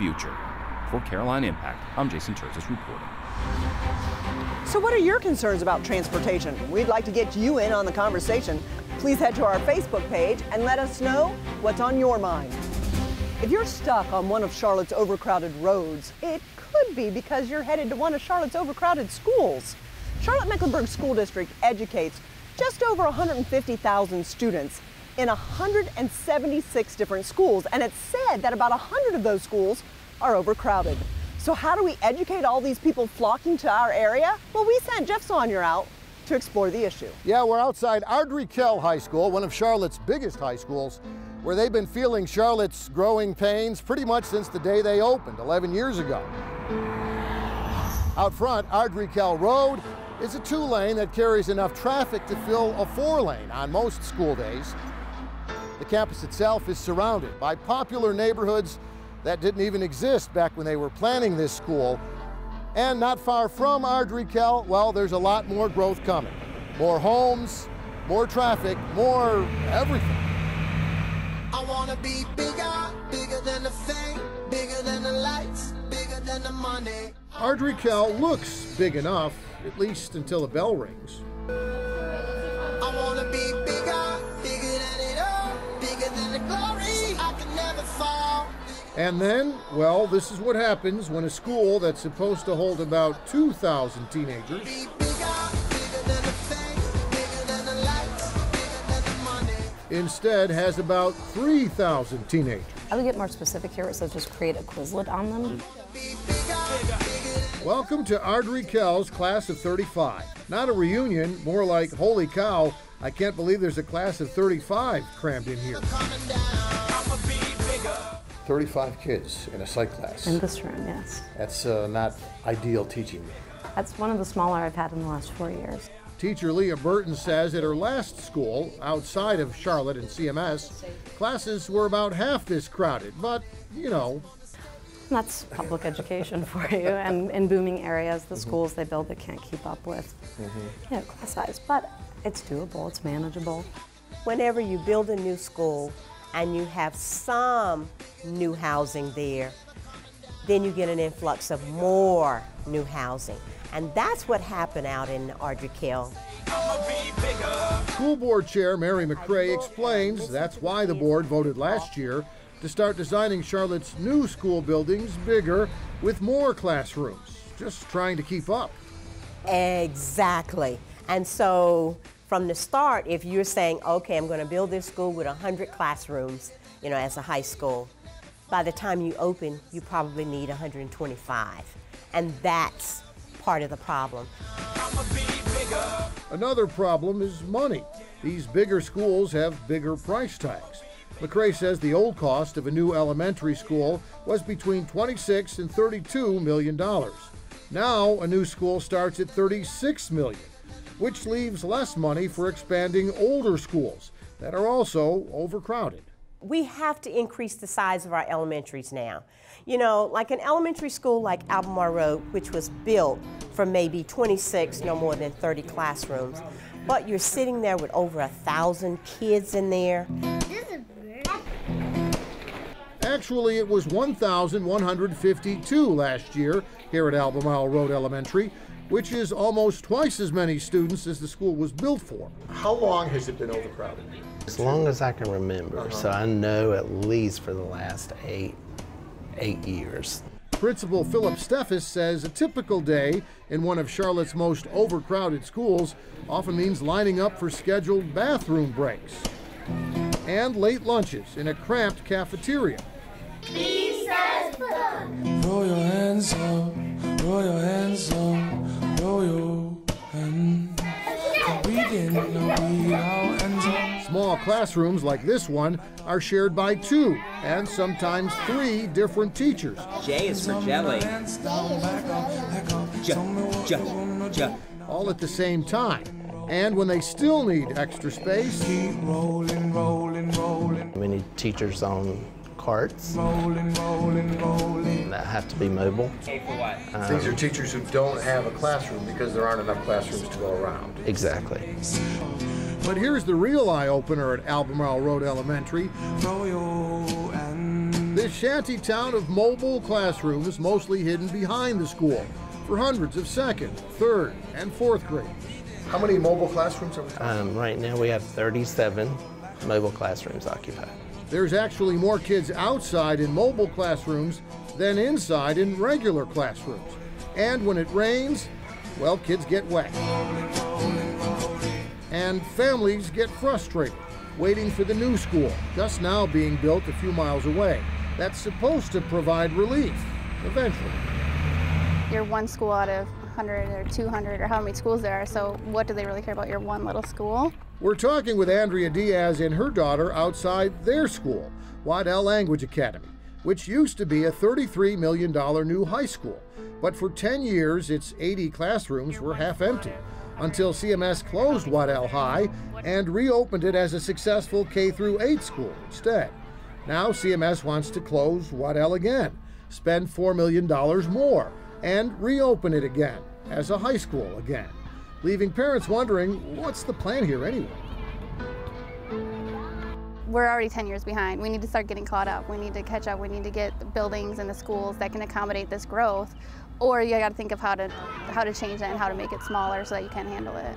future. For Caroline Impact, I'm Jason TERZIS reporting. So what are your concerns about transportation? We'd like to get you in on the conversation. Please head to our Facebook page and let us know what's on your mind. If you're stuck on one of Charlotte's overcrowded roads, it could be because you're headed to one of Charlotte's overcrowded schools. Charlotte-Mecklenburg School District educates just over 150,000 students in 176 different schools, and it's said that about 100 of those schools are overcrowded. So how do we educate all these people flocking to our area? Well, we sent Jeff Saunier out to explore the issue. Yeah, we're outside ANDREA High School, one of Charlotte's biggest high schools, where they've been feeling Charlotte's growing pains pretty much since the day they opened 11 years ago. Out front, ANDREA Road is a 2-lane that carries enough traffic to fill a 4-lane on most school days. The campus itself is surrounded by popular neighborhoods that didn't even exist back when they were planning this school. And not far from ANDREA, well, there's a lot more growth coming. More homes, more traffic, more everything. I wanna be bigger, bigger than the fame, bigger than the lights, bigger than the money. ANDREA looks big enough, at least until the bell rings. I wanna be bigger, bigger than it all, bigger than the glory, I can never fall. And then, well, this is what happens when a school that's supposed to hold about 2,000 teenagers Be bigger, bigger than the fame, bigger than the lights, bigger than the money. instead has about 3,000 teenagers. I would get more specific here. It says just create a Quizlet on them. Welcome to ANDREA's class of 35. Not a reunion, more like, holy cow, I can't believe there's a class of 35 crammed in here. 35 kids in a psych class. In this room, yes. That's not ideal teaching. That's one of the smaller I've had in the last 4 years. Teacher Leah Burton says at her last school, outside of Charlotte and CMS, classes were about half this crowded, but, you know. That's public education for you, and in booming areas, the schools they build that can't keep up with, class size. But it's doable, it's manageable. Whenever you build a new school and you have some new housing there, then you get an influx of more new housing. And that's what happened out in ANDREA. School Board Chair Mary McCray explains that's why the board voted last year to start designing Charlotte's new school buildings bigger with more classrooms, just trying to keep up. Exactly. And so from the start, if you're saying, okay, I'm going to build this school with 100 classrooms, you know, as a high school, by the time you open, you probably need 125. And that's part of the problem. Another problem is money. These bigger schools have bigger price tags. McCray says the old cost of a new elementary school was between $26 and $32 million. Now a new school starts at $36 million, which leaves less money for expanding older schools that are also overcrowded. We have to increase the size of our elementaries now. You know, like an elementary school like Albemarle Road, which was built for maybe 26, no more than 30 classrooms, but you're sitting there with over 1,000 kids in there. Actually, it was 1,152 last year here at Albemarle Road Elementary, which is almost twice as many students as the school was built for. How long has it been overcrowded? As long as I can remember, so I know at least for the last eight years. Principal Philip STEFFES says a typical day in one of Charlotte's most overcrowded schools often means lining up for scheduled bathroom breaks and late lunches in a cramped cafeteria. Roll your hands up, roll your hands up, roll your hands. Small classrooms like this one are shared by 2 and sometimes 3 different teachers. J is for jelly. All at the same time. And when they still need extra space, Keep rolling, rolling, rolling. Many teachers on carts Rolling, rolling, rolling. that have to be mobile. K for what? these are teachers who don't have a classroom because there aren't enough classrooms to go around. Exactly. But here's the real eye-opener at Albemarle Road Elementary. Roll your hands. this shanty town of mobile classrooms mostly hidden behind the school for hundreds of second, third, and fourth graders. How many mobile classrooms are we talking? Right now we have 37 mobile classrooms occupied. There's actually more kids outside in mobile classrooms than inside in regular classrooms. And when it rains, well, kids get wet. And families get frustrated, waiting for the new school, just now being built a few miles away. That's supposed to provide relief, eventually. You're one school out of 100 or 200 or how many schools there are, so what do they really care about your one little school? We're talking with ANDREA DIAZ and her daughter outside their school, Waddell Language Academy, which used to be a $33 million new high school. But for 10 years, its 80 classrooms were half empty, until CMS closed Waddell High and reopened it as a successful K-8 school instead. Now CMS wants to close Waddell again, spend $4 million more, and reopen it again as a high school again, leaving parents wondering, what's the plan here anyway? We're already 10 years behind. We need to start getting caught up. We need to catch up. We need to get the buildings and the schools that can accommodate this growth. Or you got to think of how to change that and how to make it smaller so that you can handle it.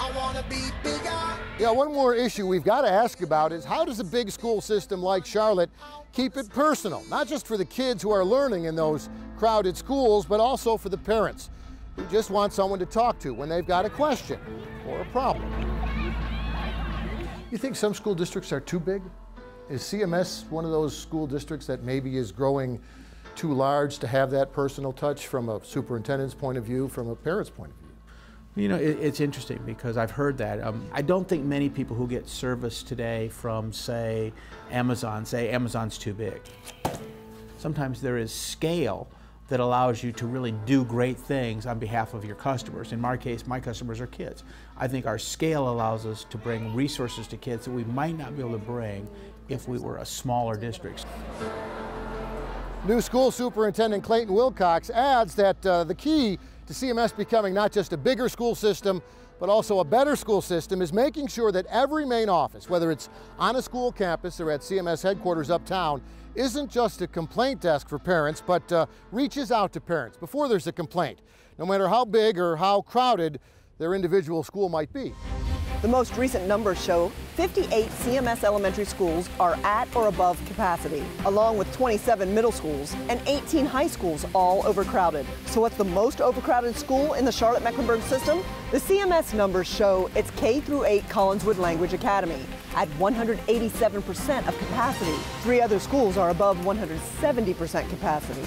I wanna be bigger. Yeah, one more issue we've got to ask about is how does a big school system like Charlotte keep it personal? Not just for the kids who are learning in those crowded schools, but also for the parents who just want someone to talk to when they've got a question or a problem. You think some school districts are too big? Is CMS one of those school districts that maybe is growing too large to have that personal touch from a superintendent's point of view, from a parent's point of view? You know, it's interesting because I've heard that. I don't think many people who get service today from, say Amazon's too big. Sometimes there is scale that allows you to really do great things on behalf of your customers. In my case, my customers are kids. I think our scale allows us to bring resources to kids that we might not be able to bring if we were a smaller district. New school superintendent Clayton WILCOX adds that the key to CMS becoming not just a bigger school system, but also a better school system is making sure that every main office, whether it's on a school campus or at CMS headquarters uptown, isn't just a complaint desk for parents, but reaches out to parents before there's a complaint, no matter how big or how crowded their individual school might be. The most recent numbers show 58 CMS elementary schools are at or above capacity, along with 27 middle schools and 18 high schools, all overcrowded. So what's the most overcrowded school in the Charlotte-Mecklenburg system? The CMS numbers show it's K-8 Collinswood Language Academy at 187% of capacity. 3 other schools are above 170% capacity.